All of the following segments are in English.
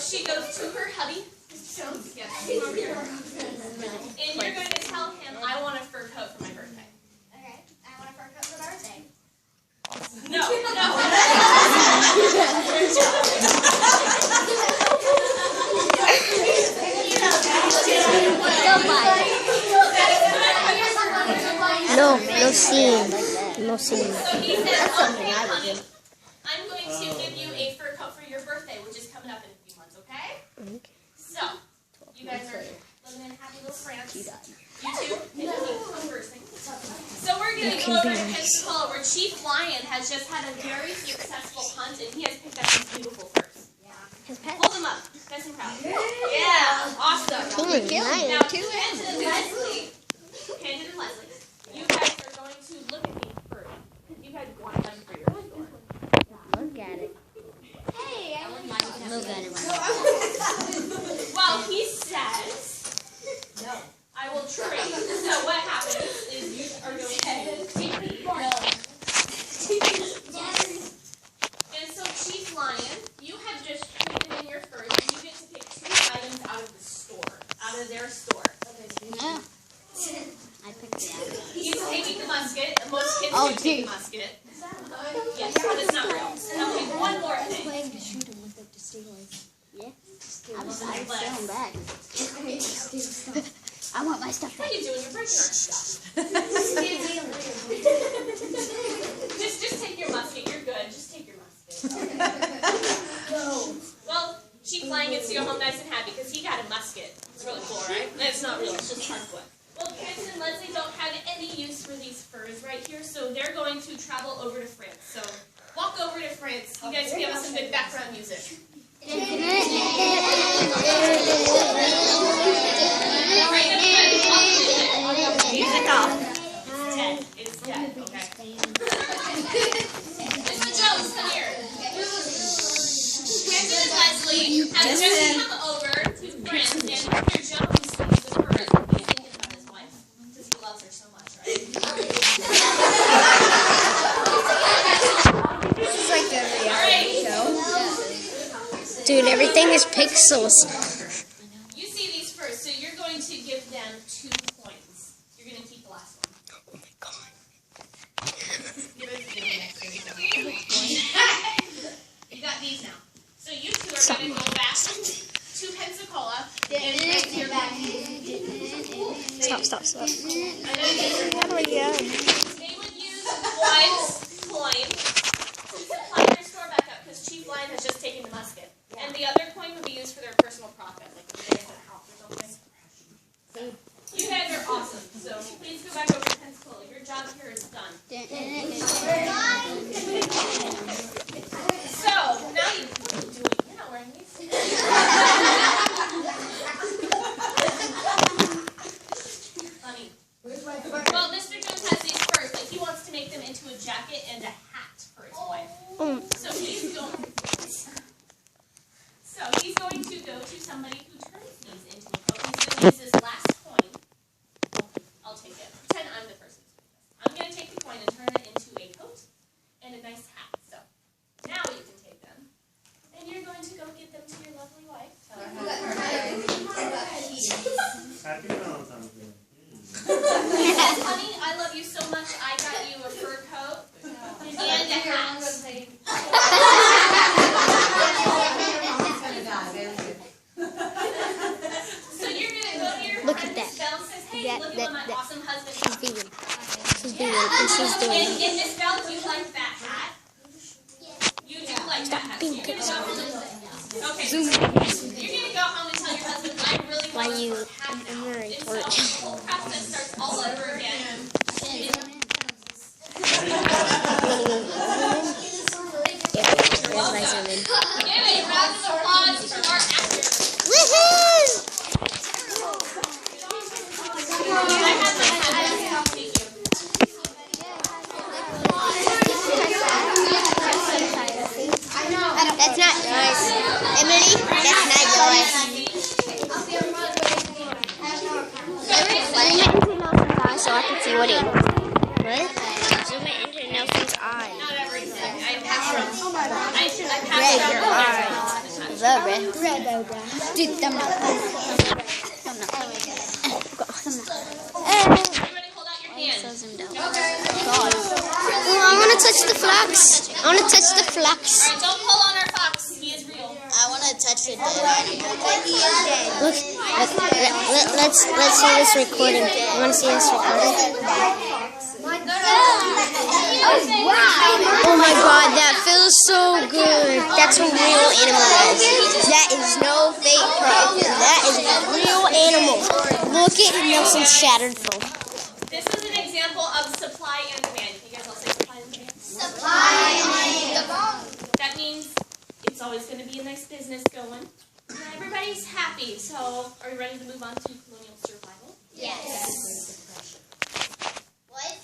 she goes to her hubby, Mr. Jones. Yes. And you're going to tell him, I want a fur coat for my birthday. Okay, I want a fur coat for my birthday. No, no. No scene. No scene. So he says, okay, honey, I'm going to give you a fur coat for your birthday, which is coming up in a few months, okay? So, you guys are living in happy little France. You two, conversing. So we're going to go over to Pensacola, where Chief Lion has just had a very successful hunt, and he has picked up some beautiful furs. Hold them up. Nice and proud. Yeah, awesome. Now, Canton and Leslie, you guys are going to look at these furs. You guys want them for your store. Look at it. Hey, I want Look at it. Well, he says, no, I will trade. So what happens is you are going to take the And so Chief Lion, you have just traded in your furs, and you get to pick 2 items out of the store, out of their store. Yeah. I picked it out. He's taking the musket. Most kids do take the musket. Yes, but it's not real. Okay, one more thing. Playing to shoot him with it to stay like. Yeah. I'm stealing back. I want my stuff What back. are you doing? You're breaking our stuff. Just take your musket. You're good. Just take your musket. Well, Chief Lion gets to go home nice and happy because he got a musket. It's really cool, right? It's not real. It's just hardwood. Well, Canton and Leslie don't have any use for these furs right here, so they're going to travel over to France. So walk over to France. You guys can give us some good background music. Music off. It's dead. It's dead. Okay. Mr. Jones, come here. Canton and Leslie have just come over to France, and Mr. Jones is with her. He's thinking about his wife because he loves her so much, right? This is like a reality show. Dude, everything is pixels. You see these first, so you're going to give them 2 coins. You're going to keep the last one. Oh my god. You got these now. So you two are going to go back to Pensacola and break your back. Stop. I know you guys How do I get out? They would use 1 coin to supply their store back up because Chief Lion has just taken the musket. And the other coin would be used for their personal profit, like if they had a house or something. You guys are awesome. So please go back over to Pensacola. Your job here is done. So now you what are you doing? You're not wearing these. Funny. Well, Mr. Jones has these furs, but he wants to make them into a jacket and a hat for his wife. So he's going to go to somebody who turns these into a coat. He's going to use his last coin. I'll take it. Pretend I'm the person who's doing this. I'm going to take the coin and turn it into a coat and a nice hat. So now you can take them. And you're going to go give them to your lovely wife. Tell her how Happy Valentine's Day. honey, I love you so much. I got you a fur coat and a hat. So you're going to go to your Look friend at that. Miss Bell and says, hey, That- look that- at what my that- awesome husband She's got me. vegan. She's vegan. And she's doing And Miss Bell, do you like that hat? You do like that hat. So being you're going to go home and okay. Zoom. You're going to go home and tell your husband, I really Why want you- a hat now. I'm very And so torch. the whole process starts all over again. Yeah, there's my zoom in. Give a round of applause for our actors. Woohoo! I have my hat. Thank you. That's not yours. Emily, that's not yours. So I can see what it is. What? Zoom it into Nelson's eye. Not everything. I passed Red, your around eye. all the time. Dude, thumb up. Everybody hold out your hand. Oh, I want to touch the fox. I want to touch the fox. Alright, don't pull on our fox. He is real. I want to touch it. Look, Let's see this recording. You want to see this recording? Oh my God, that feels so good. That's a real animal, guys. That is no fake prop. That is a real animal. Look at Nelson's shattered phone. This is an example of supply and demand. You guys all say supply and demand? Supply and demand. That means it's always going to be a nice business going. And everybody's happy. So, are you ready to move on to colonial survival? Yes. What?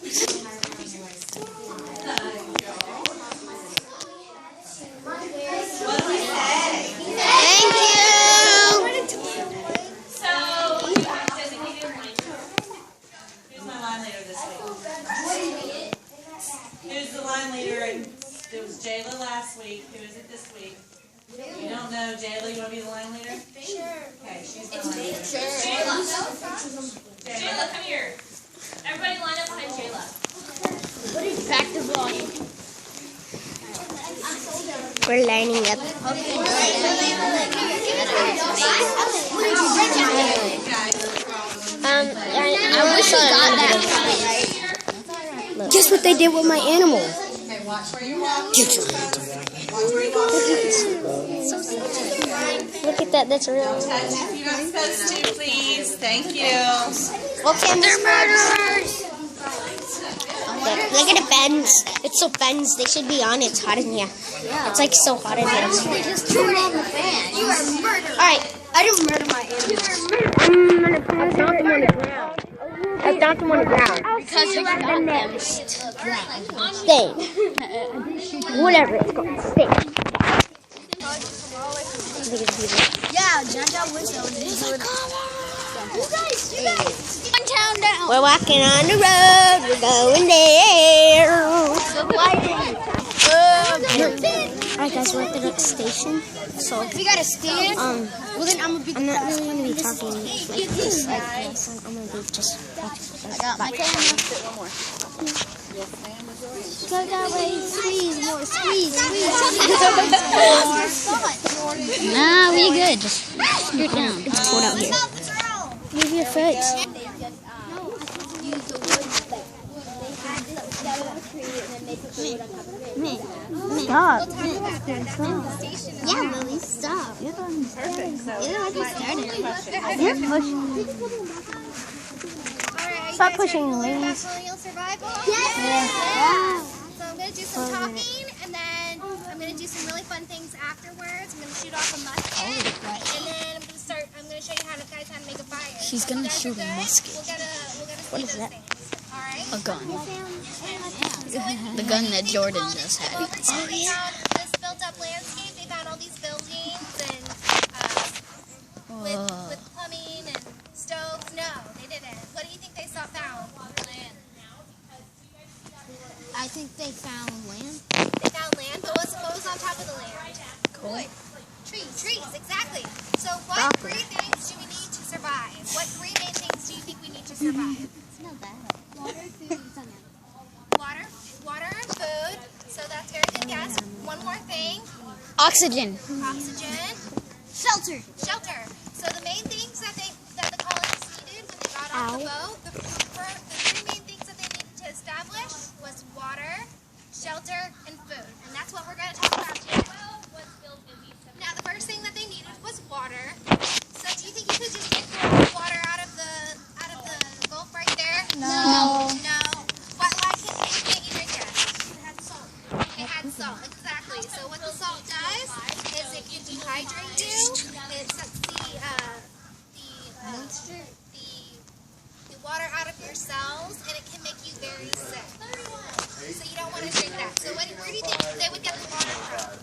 Thank you. So, you have designated line. Who's my line leader this week? Who's the line leader? It was Jayla last week. Who is it this week? You don't know. Jayla, you want to be the line leader? Sure. Okay, she's the line leader. Jayla, come here. Everybody line up behind Jayla. back to volume. We're lining up. I wish I got that. Guess what they did with my animal? Okay, watch where you're walking. Watch where you're walking. Look at that. That's real. Touch if you're not supposed to, please. Thank you. Okay, they're murderers. Look at it bends. It's so bends. They should be on. It's hot in here. It's like so hot in here. They just threw it on the fan. You are murdered. All right. I didn't murder my animal. I found them on the ground. I found them on the ground. Because you got them. Stay. Whatever it's called. Stay. Yeah, Jaja wish I was doing it. You guys. One town down. We're walking on the road. We're going there. Alright guys, we're at the next station. So We got a stand. Well, then I'm gonna be. I'm not really going to be talking like this. Like this. I'm going to be just I got my camera. go that way. Squeeze more. Squeeze. Nah, we good. Just scoot down. It's cold out here. Move your foot. Stop. Yeah, Lily, stop. Perfect. So, You're pushing. Stop pushing, ladies. Colonial survival? Yes. So I'm going to do some talking, and then I'm going to do some really fun things afterwards. I'm going to shoot off a musket, and then I'm going to show you how to make a fire. She's gonna shoot a musket. We'll get to What see is those that? things. All right? A gun. The gun that Jordan just had. They found this built-up landscape. They found all these buildings and with plumbing and stoves. No, they didn't. What do you think they found? I think they found land. They found land, but what was on top of the land? Wood. Trees, exactly. So what three things do we need to survive? What three main things do you think we need to survive? It's not bad. Water, food, and sunlight. Water and food. So that's very good guess. One more thing. Oxygen. Oxygen. Shelter. Shelter. So the main things that the colonists needed when they got off the boat, the three main things that they needed to establish was water, shelter, and food. And that's what we're going to talk about today. Now the first thing that they needed was water. So do you think you could just get water out of the gulf right there? No. No. Why can't you drink it? It had salt. It had salt, exactly. So what the salt does is it can dehydrate you. It sucks the water out of your cells, and it can make you very sick. So you don't want to drink that. So where do you think they would get the water from?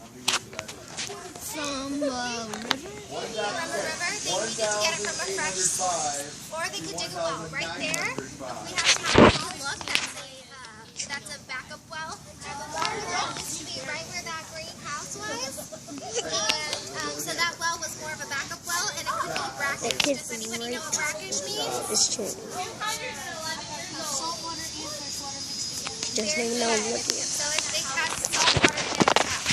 From the river. From a river, they needed to get it from a fresh source. Or they could dig a well. Right there, we have to have a look. That's a backup well. The water well used to be right where that greenhouse was. And so that brackish. Does anybody know what brackish means? It's true. 211 years old. Saltwater and freshwater mixed together. Doesn't even know what it is. So they cast salt water in its out.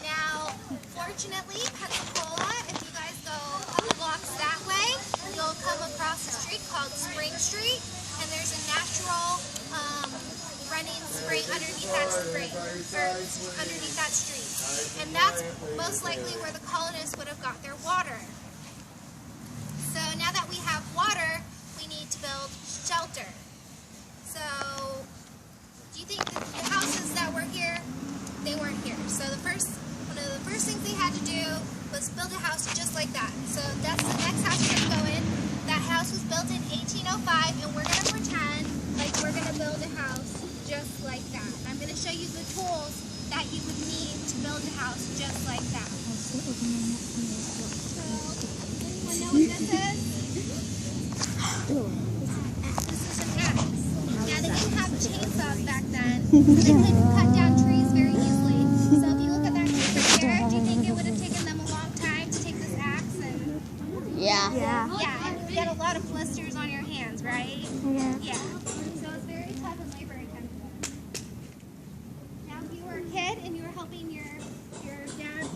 Now, fortunately, Pensacola, if you guys go a couple blocks that way, you'll come across a street called Spring Street, and there's a natural running spring underneath that spring, or underneath that street. And that's most likely where the colonists would have got their water. So now that we have water, we need to build shelter. So, do you think that the houses that were here, they weren't here? So one of the first things they had to do was build a house just like that. So that's the next house we're going to go in. That house was built in 1805, and we're going to pretend like we're going to build a house just like that. I'm going to show you the tools that you would need to build a house just like that. So, anyone know what this is? This is an axe. Now, they didn't have chainsaws back then, so they couldn't cut down trees very easily. So if you look at that tree right there, do you think it would have taken them a long time to take this axe and... Yeah. Yeah, and you get a lot of blisters on your hands, right? Yeah. So it's very tough and labor intensive. Now, if you were a kid and you were helping your dad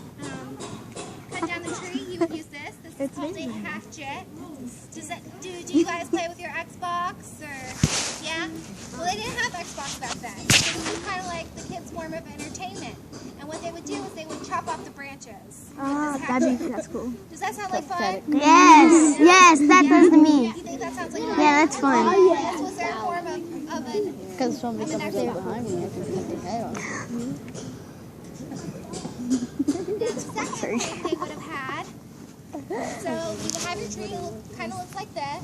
cut down the tree, you would use this. This is called a hatchet. Do you guys play with your Xbox or yeah? Well, they didn't have Xbox back then. So this is kind of like the kids' form of entertainment. And what they would do is they would chop off the branches. That's cool. Does that sound like fun? Yes, that does to me. You think that sounds like fun? Yeah, that's fun. This was their form of an... Because somebody comes there behind me, I can cut their head off. The second thing they would have had, so you would have your tree, it kind of looks like this.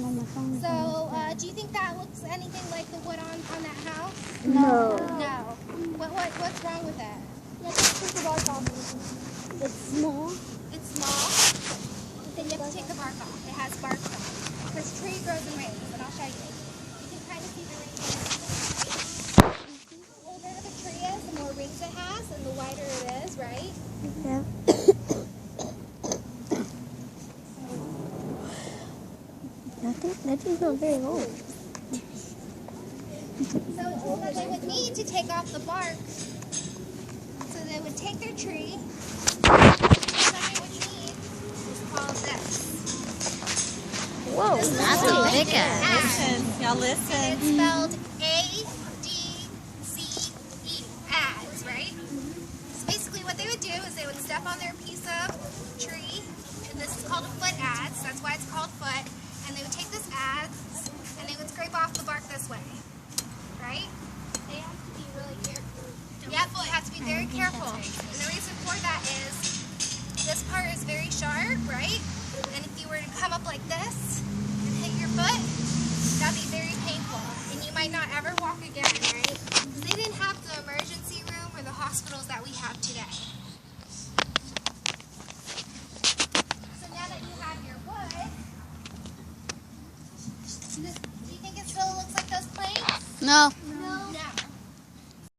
So do you think that looks anything like the wood on that house? No. No. What's wrong with it? It's small. It's small. Then you have to take the bark off. It has bark on it. Because tree grows in rings, and I'll show you. You can kind of see the rings. The older the tree is, the more rings it has, and the wider it is, right? Yeah. That thing's not very long. So what they would need to take off the bark, so they would take their tree, what they would need is called this. Whoa, that's a big ass. Listen, y'all And listen. it's spelled A-D-C-E, ads, right? So basically what they would do is they would step on their piece of tree, and this is called a foot adze, that's why it's called foot, and they would take this adze, and they would scrape off the bark this way, right? They have to be really careful. Yep, you have to be very careful. And the reason for that is this part is very sharp, right? And if you were to come up like this and hit your foot, that'd be very painful. And you might not ever walk again, right? Because they didn't have the emergency room or the hospitals that we have today. So now that you have your wood, do you think it still looks like those planks? No.